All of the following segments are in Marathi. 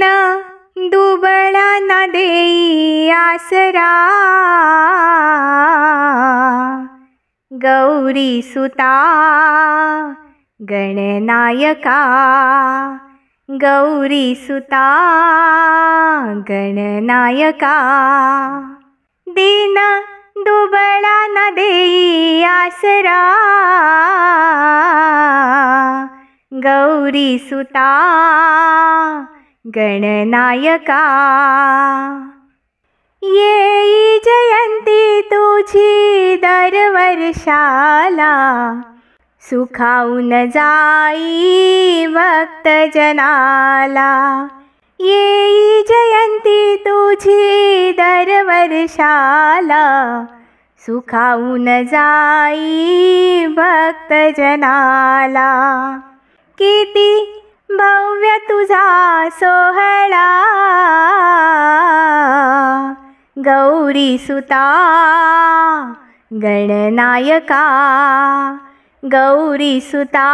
दीन दुबळांना देई आसरा, गौरी सुता गणनायका, गौरी सुता गणनायका. दीन दुबळांना देई आसरा, गौरी सुता गणनायका. येई जयंती तुझी दरवर्षाला, सुखावून जाई भक्तजनाला. येई जयंती तुझी दरवर्षाला, सुखावून जाई भक्तजनाला. किती भव्य तुझा सोहळा, गौरी सुता गणनायका, गौरी सुता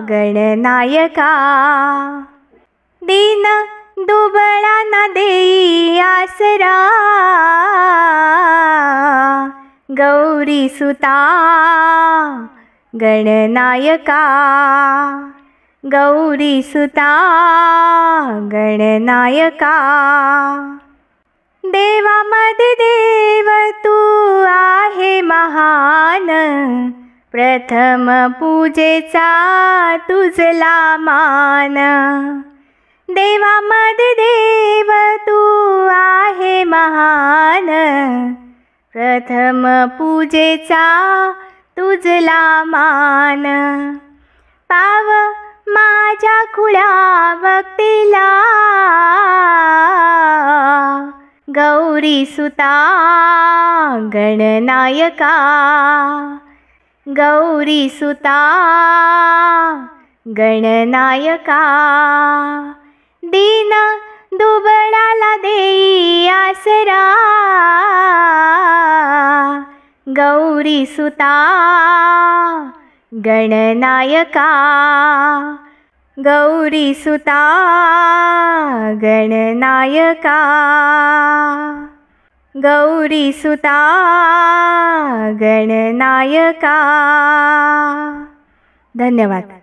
गणनायका. दीन दुबळांना देई आसरा, गौरी सुता गणनायका, गौरी सुता गणनायका. देवामध्ये देव तू आहे महान, प्रथम पूजेचा तुझला मान. देवामध्ये देव तू आहे महान, प्रथम पूजेचा तुझला मान. पाव माझ्या खुळ्या भक्तीला, गौरी सुता गणनायका, गौरी सुता गणनायका. दीन दुबळाला देई आसरा, गौरी सुता गणनायका, गौरी सुता गणनायका, गौरी सुता गणनायका. धन्यवाद.